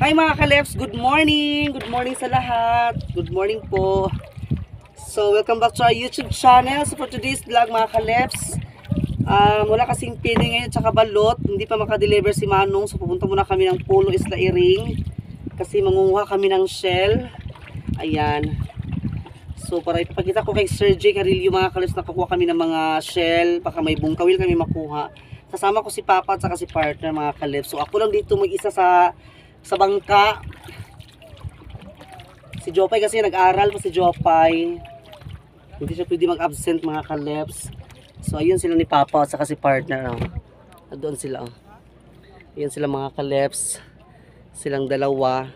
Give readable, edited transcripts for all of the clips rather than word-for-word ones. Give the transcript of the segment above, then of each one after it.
Hi mga Kaleps, good morning! Good morning sa lahat. Good morning po. So, welcome back to our YouTube channel. So, for today's vlog mga Kaleps, wala kasing pili ngayon tsaka balot. Hindi pa makadeliver si Manong. So, pupunta muna kami ng Polo Isla Iring. Kasi mangunguha kami ng shell. Ayan. So, para ipapakita ko kay Sir J. Carillo mga Kaleps, nakakuha kami ng mga shell. Baka may bungkawil kami makuha. Kasama ko si Papa at saka si partner mga Kaleps. So, ako lang dito mag-isa sa bangka. Si Jopay kasi nag-aral pa si Jopay. Hindi siya pwede mag-absent mga Kaleps. So ayun sila ni Papa at saka si partner. Doon sila. Ayun sila mga Kaleps. Silang dalawa.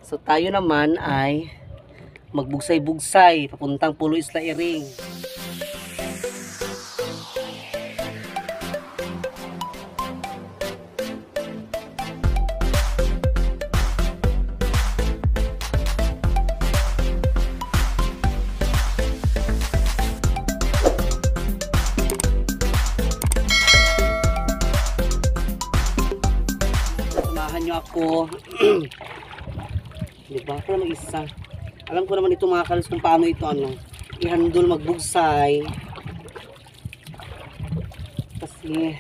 So tayo naman ay magbugsay-bugsay papuntang Polo Isla Iring. Ako diba? Ako lang mag-isa. Alam ko naman ito mga Kaleps kung paano ito i-handle magbugsay. Kasi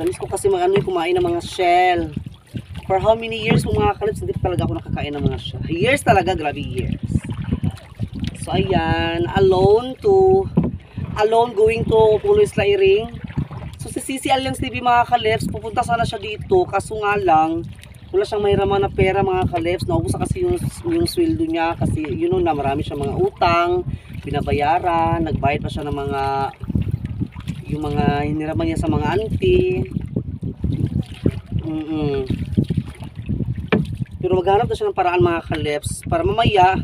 namis ko kasi kumain ng mga shell. For how many years po mga Kaleps, hindi pa talaga ako nakakain ng mga shell. Years talaga, grabe years. So ayan, alone going to Polo Isla Iring. So si Sisi Aliang TV mga Kaleps, pupunta sana siya dito, kaso nga lang wala siyang mahiraman na pera mga Kaleps. Naubos kasi yung sweldo niya kasi na marami siyang mga utang, binabayaran, nagbayad pa siya ng yung mga hiniraman niya sa mga auntie. Pero maghanap na siya ng paraan mga Kaleps para mamaya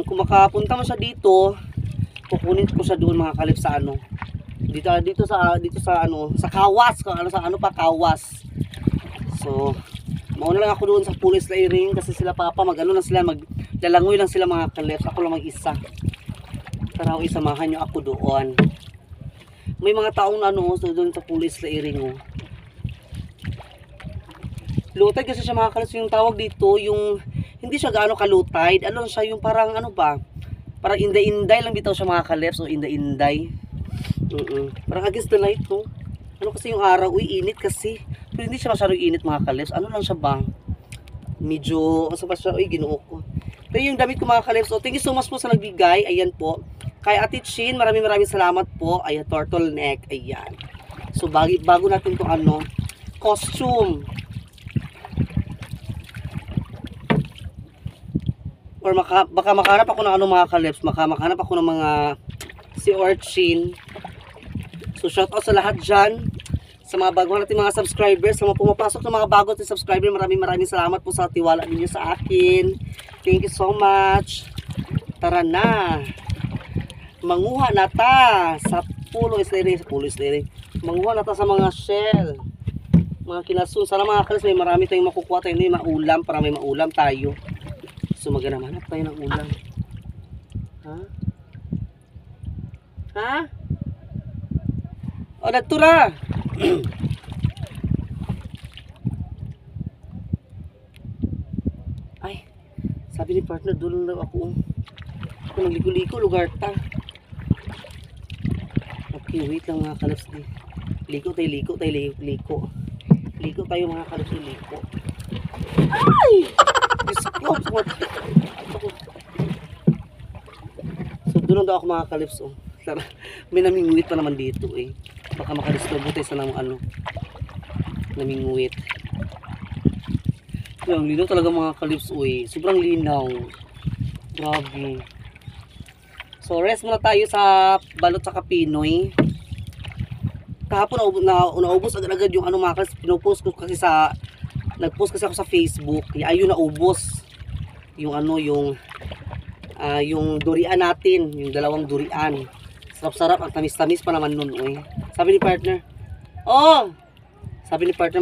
kung makapunta mo siya dito, kukunin ko siya doon mga Kaleps sa dito sa Kawas, Kawas. So mauna lang ako doon sa Polo Isla Iring kasi sila Papa maglalangoy lang sila mga Kaleps. Ako lang mag-isa. Tara, isamahan niyo ako doon. May mga taong doon sa Polo Isla Iring. Low tide kasi siya mga Kaleps, yung tawag dito, yung hindi siya gaano ka low tide. Siya yung parang parang inday-inday lang bitaw siya mga Kaleps, o inday-inday. Parang against the light kasi yung araw, init kasi. Pero hindi siya masyadong init mga Kaleps. Lang siya ba? Medyo, ginoo ko. Pero yung damit ko mga Kaleps, thank you so much po sa nagbigay. Ayan po. Kay Ate Chin, maraming salamat po. Ayan, turtleneck. Ayan. So, bago natin itong costume. Or baka makahanap ako ng mga Kaleps. Makahanap ako ng mga si Orchin. So shout out sa lahat dyan, sa mga bago natin mga subscribers, sa mga pumapasok ng mga bago natin subscriber, maraming salamat po sa tiwala ninyo sa akin. Thank you so much. Tara na, manguha na ta sa Polo Isla Iring, manguha na ta sa mga shell, mga kinasun. Sana mga Kaleps may marami tayong makukuha tayo na maulam, para may maulam tayo. So maghanap tayo ng ulam. Ha? O, nagtura. Ay, sabi ni partner, doon lang ako. Ako nagligo-ligo, lugar ta. Okay, wait lang mga Kaleps. Liko tayo. Liko tayo mga Kaleps, liko. Ay! Diyos ko. So, doon daw ako mga Kaleps. May naminguit pa naman dito Baka makadisturbo tayo sa naminguit. Yung linaw talaga mga Kaleps sobrang linaw. Grabe. So rest muna tayo sa balot sa Pinoy. Kahapon naubos agad-agad yung mga Kaleps. Pinopost ko kasi nagpost kasi ako sa Facebook. Ayun, naubos yung yung durian natin, yung dalawang durian. Sarap-sarap, ang tamis-tamis pa naman nun Sabi ni partner,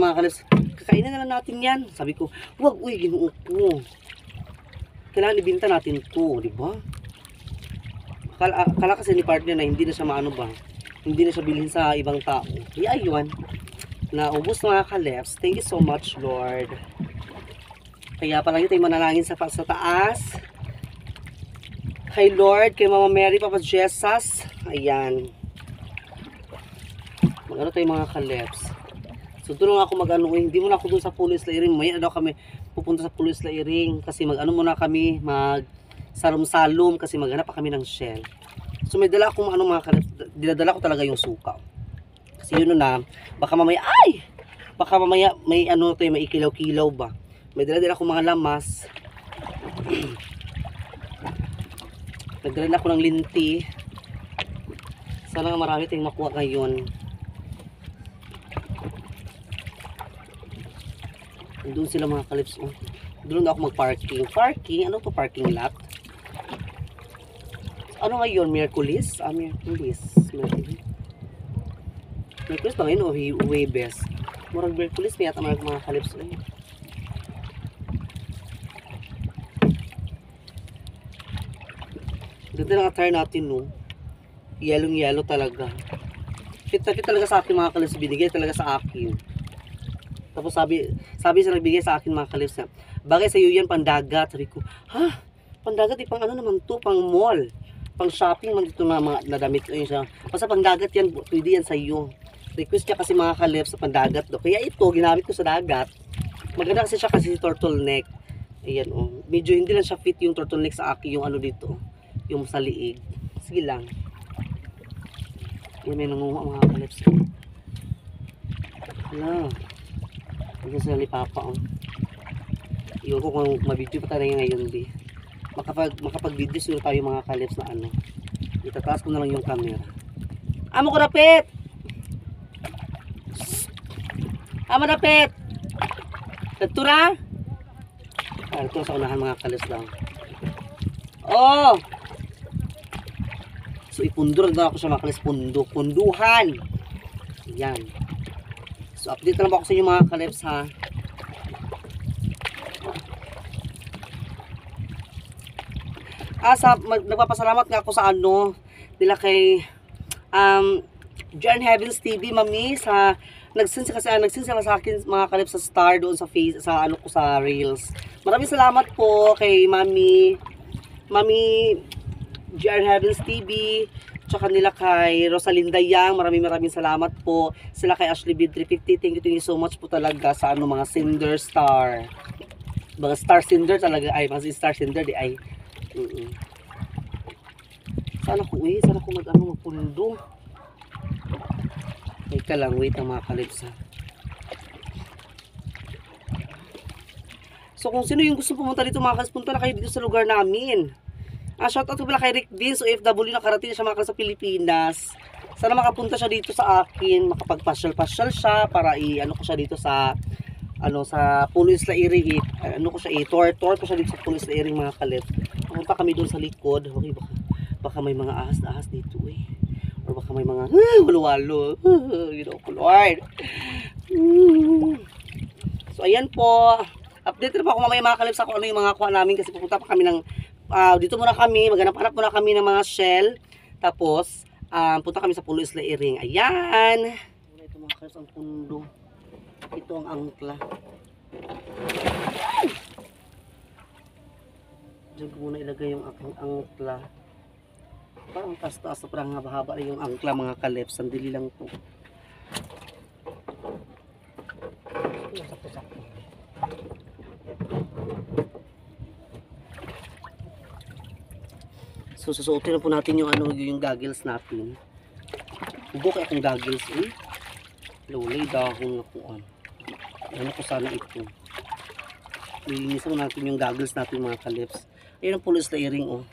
mga Kaleps, kakainin na lang natin yan. Sabi ko, wag, ginoo ko. Kailangan ibenta natin to, di ba? Akala kasi ni partner na hindi na siya hindi na siya bilhin sa ibang tao. Ayun. Naubos mga kaleps. Thank you so much, Lord. Kaya palagi tayong manalangin sa taas. Kay Lord, kay Mama Mary, Papa Jesus. Ayan. Mag-ano tayo mga kaleps. So doon ako mag-ano, hindi muna ako doon sa Pulis Lairing. May daw kami pupunta sa Pulis Lairing kasi mag-ano muna kami, mag-salom-salom kasi maghanap pa kami ng shell. So may dala akong ano mga kaleps, dinadala ko talaga yung suka. Kasi yun na, baka mamaya, baka mamaya may ano tayo, may ikilaw-kilaw ba. May dala-dala akong mga lamas. Nagdala na ako ng linti. Sana nga marami tayong makuha ngayon. Doon sila mga kalips. Doon ako mag-parking. Parking? Ano to parking lot? Ano ngayon? Miyerkules? Miyerkules. Miyerkules ba ngayon o Huwebes? Murag Miyerkules may yata mga kalips. Ganda ng attire natin, no? Yellow talaga. Fit talaga sa akin mga kalips. Binigay talaga sa akin. Tapos sabi sa nagbigay sa akin mga kalips na, bagay sa iyo yan pandagat. Sabi ko, pandagat pang ano naman to, pang mall. Pang shopping man dito na mga nadamit ko yun siya. Basta pandagat yan, pwede yan sa iyo. Request niya kasi mga kalips sa pandagat do. Kaya ito, ginamit ko sa dagat. Maganda kasi siya kasi turtleneck. Ayan medyo hindi lang siya fit yung turtleneck sa akin, yung ano dito. Yung sa liig. Sige lang. Yan may nangunga mga kalips. Hala. Ito sila ni Papa. Iyon ko kung mabidyo pa tayo ngayon, di. Makapag-video siguro tayo mga kalips na ano. Itataas ko na lang yung camera. Amo ko rapit! Amo rapit! Nagtura? Nagtura sa unahan mga kalips lang. Oh! So ipundur na ako sa mga kalips. Punduhan! Yan. So update na lang ako sa inyo mga kalips ha. Nagpapasalamat nga ako sa ano nila kay John Heavens TV mami sa nagsin sila sa akin mga kalips sa star doon sa face sa ano ko sa reels. Maraming salamat po kay Mami John Heavens TV. Tsaka nila kay Rosalinda Yang, maraming salamat po. Sila kay Ashley Bid 350, thank you so much po talaga sa ano mga Cinder Star. Mga Star Cinder talaga, mga Star Cinder di ay. Sana ko magpundo. Teka lang, wait ang mga kalips ha. So kung sino yung gusto pumunta dito mga kalips, punta na kayo dito sa lugar namin. Shoutout ko pala kay Rick Vince, OFW, nakarating na siya mga sa Pilipinas. Sana makapunta siya dito sa akin, makapagpasyal-pasyal siya para i-ano ko siya dito sa sa Pulis Lairing, tour ko siya dito sa Pulis Lairing mga kalip. Pumunta kami doon sa likod. Okay, baka may mga ahas dito or baka may mga walo-walo. You know, Lord. So ayan po. Update na po ako mamaya mga kalip sa kung ano yung mga kuha namin kasi pupunta pa kami ng dito muna kami, maghanap-hanap muna kami ng mga shell. Tapos, punta kami sa Pulis Lairing. Ayan. Ito mga kalips ang pundo. Ito ang angkla. Diyan ko muna ilagay yung aking angkla. Parang taas-taas, parang haba-haba yung angkla mga kalips. Sandali lang to. Sakto-sakto. So susuotin na po natin yung yung goggles natin. Hubo kaya akong goggles lulay dahon na po ano ko sana ito. Lilinisan natin yung goggles natin mga kalips. Ayun ang Pulis Lairing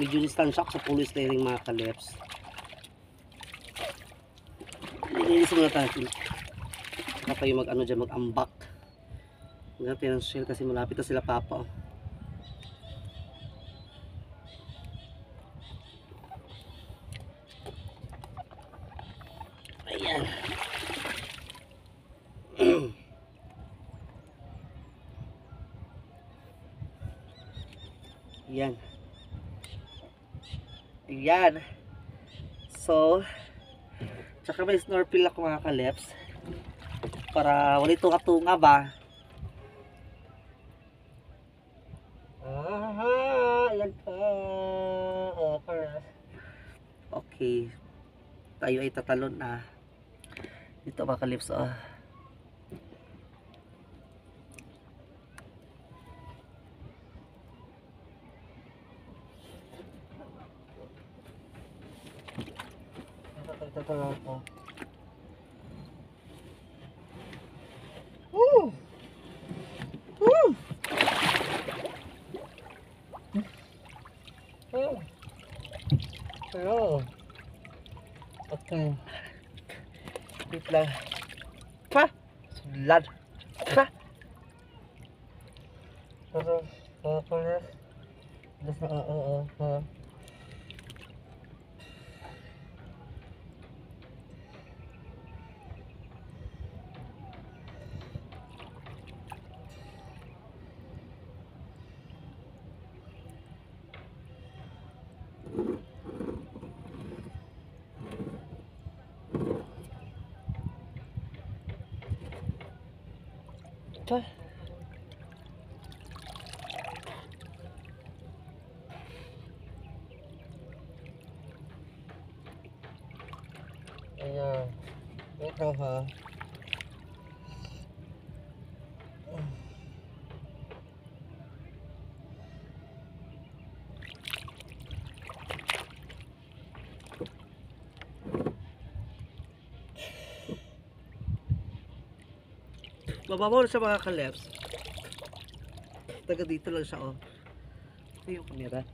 Medyo distansya sa Pulis Lairing mga kalips. Lilinisan natin. Baka kayo mag-ambak. Natin ang shell kasi malapit na sila Papa Ayan. Ayan. Ayan. So, Tsaka may snorkel ako mga kaleps. Para wala ito katunga ba? Aha, yan pa. Okay. Tayo ay tatalon na. Dito mga kaleps, Tatalon ako. Woo! Woo! Hello. Okay. Wait lang. Pa! Sulat. Pa! Pa! Ayan. Ito ha. Mababaw siya mga kaleps. Taga dito lang siya Ito yung camera.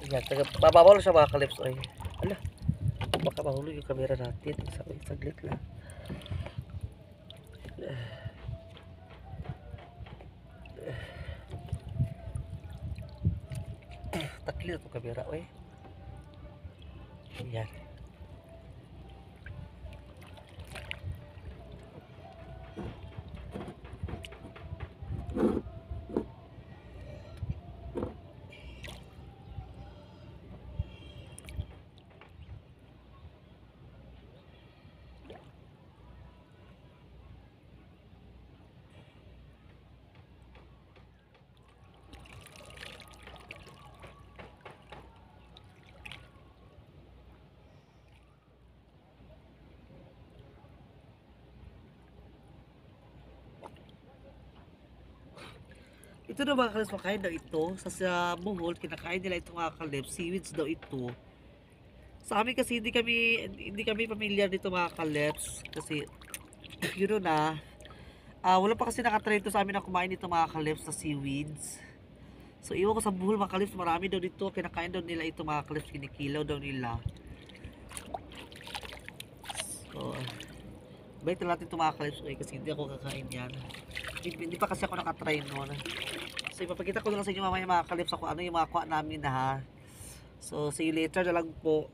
Ayan, mababaw siya mga kaleps. Ala, baka mahulog yung camera natin. Saglit lang. Takli na itong camera. Ayan. Ito na mga kaleps, makain daw ito. Sa Bohol, kinakain nila ito mga kaleps. Seaweeds daw ito. Sa amin kasi hindi kami pamilyar dito mga kaleps. Kasi, yun na. Wala pa kasi nakatry ito sa amin na kumain dito mga kaleps sa seaweeds. So, iwan ko sa Bohol mga kaleps. Marami daw dito. Kinakain daw nila ito mga kaleps. Kinikilaw daw nila. So, bait na natin ito mga kaleps. Kasi hindi ako kakain yan. Hindi pa kasi ako nakatry noon. So ipapakita ko na lang sa inyo mamaya mga kaleps ako ano yung mga kuha namin ha. So see you later na lang po.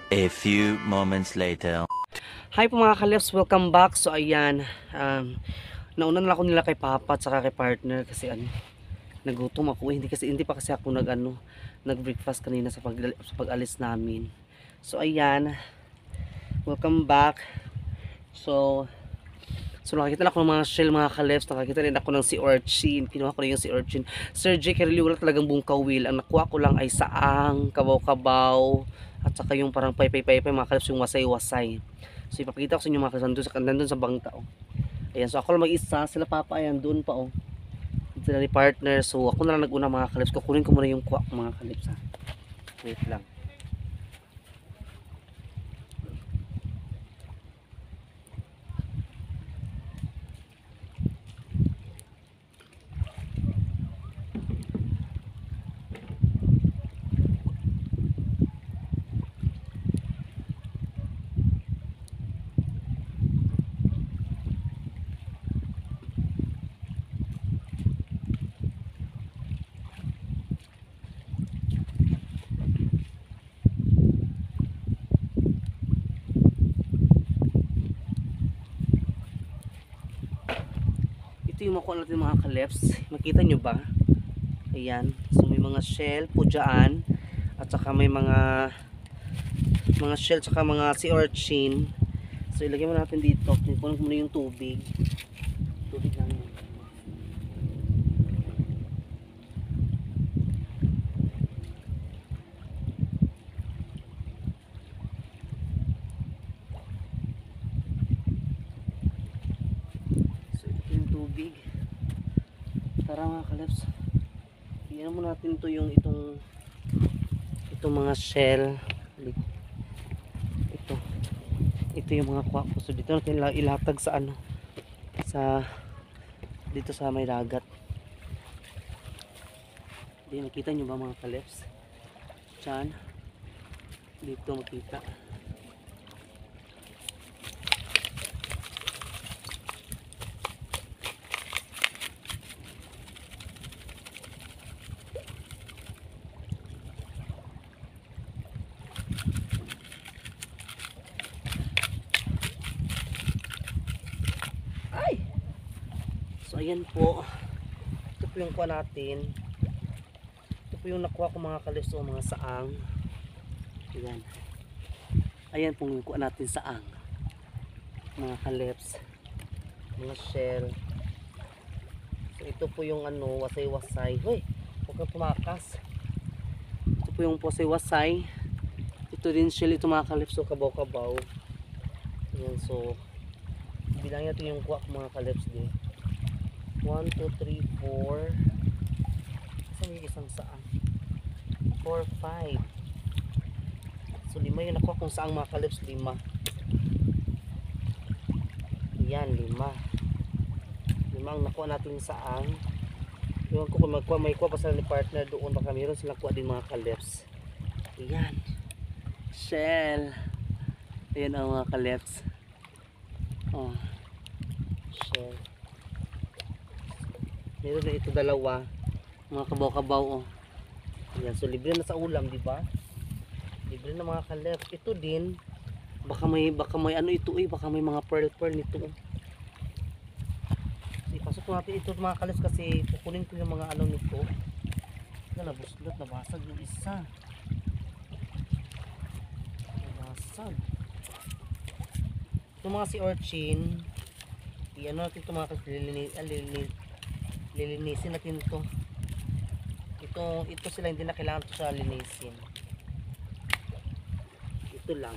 A few moments later. Hi po mga kaleps, welcome back. So ayan, nauna na ako nila kay Papa at saka kay partner kasi nagutom ako. Hindi pa kasi ako nag-breakfast kanina sa pag-alis namin. So ayan, welcome back. So nakakita na ako ng mga shell mga kaleps, nakakita rin ako ng sea urchin. Kinuha ko na yung sea urchin. Sir J. Kerli, wala talagang buong kawil. Ang nakuha ko lang ay saang, kabaw-kabaw, at saka yung parang pay-pay mga kaleps, yung wasay-wasay. So ipapakita ko sa inyo mga kaleps, nandun sa bangta Ayan, so ako lang mag-isa, sila Papa ayan, doon pa sila ni partner. So ako na lang nag-una mga kaleps, kukunin ko muna yung kuha ko mga kaleps ha. Wait lang. Ito yung makuha natin mga kaleps. Makita nyo ba? Ayan. So may mga shell po dyan. At saka may mga shell, saka mga sea urchin. So ilagay mo natin dito. Punin ko muna yung tubig. Tubig lang yun. So ito yung tubig. Tara mga kaleps. Iyan mo natin to yung itong mga shell. Ito yung mga kuha ko. So dito natin ilatag sa ano, dito sa may dagat. Hindi, makita nyo ba mga kaleps? Diyan. Dito makita. So ayan po. Ito po yung kuha natin. Ito po yung nakuha ko mga kaleps o mga saang. Ayan. Ayan po yung kuha natin saang. Mga kaleps. Mga shell. So ito po yung ano, wasay-wasay. Hoy, huwag kang tumakas. Ito po yung wasay-wasay. Ito din shell, ito mga kaleps o kabaw-kabaw. Ayan, so bilangin natin yung kuha ko mga kaleps din. 1, 2, 3, 4. Saan yung isang saan? 4, 5. So 5 yung nakuha kung saang mga kaleps. 5. Yan, 5 ang nakuha natin saang. Iwan ko kung may kuha pa sila ni partner doon, baka mayroon silang kuha din mga kaleps. Yan, shell. Ayan ang mga kaleps. Oh, shell. Meron na ito dalawa, mga kabaw-kabaw. Oh. Ayan, so libre na sa ulam, di ba? Libre na mga kaleps. Ito din, baka may ano ito baka may mga pearl nito. So, ipasok natin ito mga kaleps kasi kukunin ko yung mga ano nito. Nabuslot, nabasag yung isa. Nabasag. Ito mga sea urchin, i-ano natin ito mga kaleps, lilinisin natin to. Ito sila, hindi na kailangan ito siya linisin. Ito lang.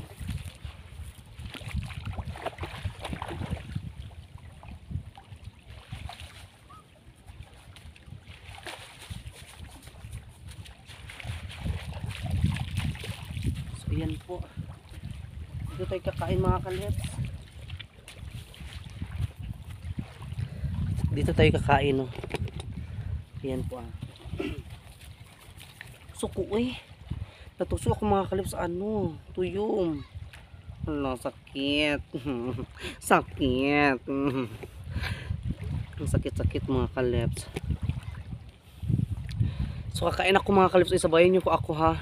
So ayan po. Dito tayo kakain mga kaleps. Dito tayo kakain, oh. Ayan po, ah. Suko natusok ako mga kaleps sa ano, tuyong. Ano, sakit. Sakit. Ang sakit-sakit mga kaleps. So kakain ako mga kaleps. Isabayan nyo po ako ha.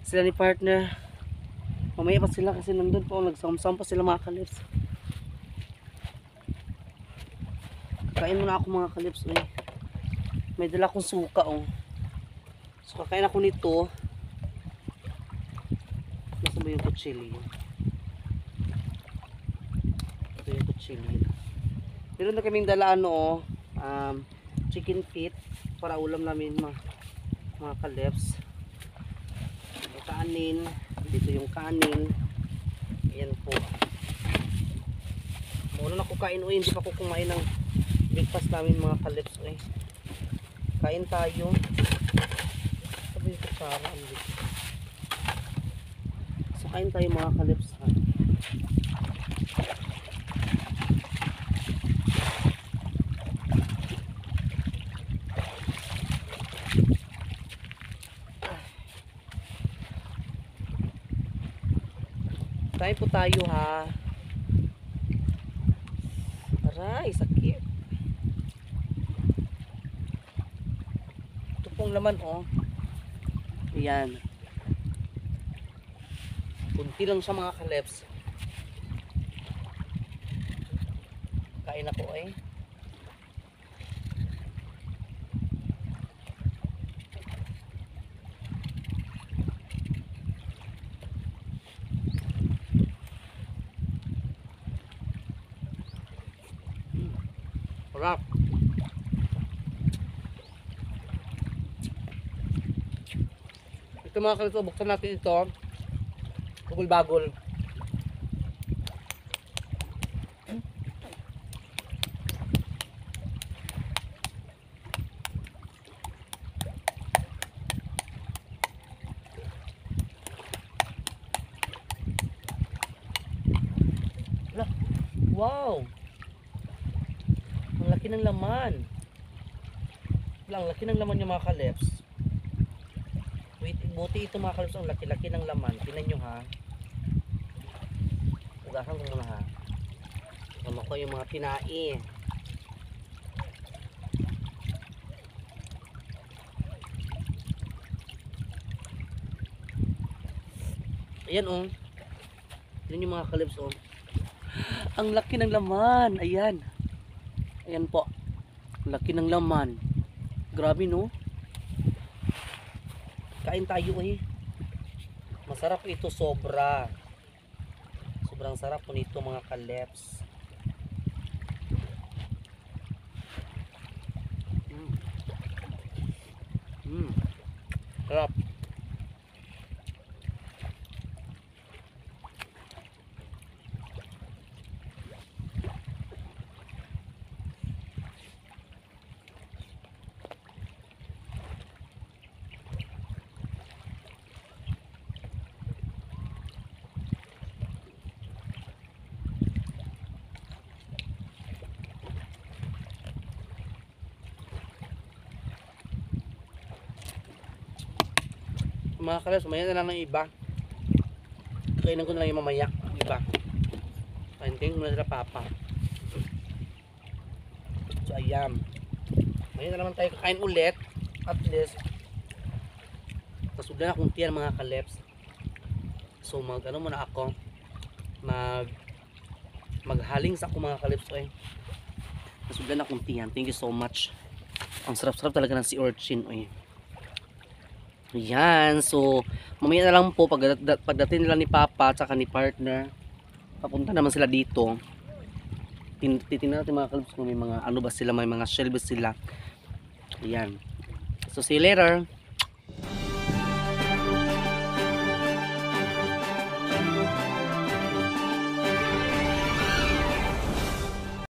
Sila ni partner. Mamaya pa sila kasi nandun po. Nagsam-sam pa sila mga kaleps. Kakain muna ako mga kaleps. May dala akong suka oh. So kakain ako nito. Nasa ba yung kutsilyo? Ito yung kutsilyo. Meron na kaming dala ano chicken feet para ulam namin mga kaleps. May kanin. Dito yung kanin. Ayan po. Muna na kukain hindi pa ko kumain ng breakfast namin mga kaleps Kain tayo. Sabi yung kutsara. So kain tayo mga kaleps ha. Kain po tayo ha. Aray, sakit. Ito pong laman oh. Ayan. Kunti lang siya mga kaleps. Kain ako Sarap. Ito mga kalito, buksan natin ito. Bagol-bagol. Wow! Ang laki ng laman. Ang laki ng laman yung mga kaleps. Wait, buti ito mga kaleps, ang laki-laki ng laman. Tingnan nyo ha. Ugasan ko muna ha. Tama ko yung mga tinai. Ayan oh. Tingnan yung mga kaleps oh. Ang laki ng laman. Ayan. Ayan po. Laki ng laman. Grabe no. Kain tayo eh. Masarap ito sobra. Sobrang sarap po nito mga kaleps. Sarap. Mga kalas, mamaya na lang ng iba. Kainan ko na lang yung mamaya. Iba. Kaintin ko na sila papa. So ayan. Mamaya na naman tayo kakain ulit. At least. Tapos na akong tiyan mga kaleps. So mag ano muna ako. Maghaling sa ako mga kaleps. Eh. Tapos na akong tiyan. Thank you so much. Ang sarap-sarap talaga ng sea urchin. Eh. Yan, so mamaya na lang po pagdating nila ni Papa at saka ni partner, papunta naman sila dito. Titingnan natin mga kalbs kung may mga ano ba sila, may mga shell ba sila. Yan. So see you later.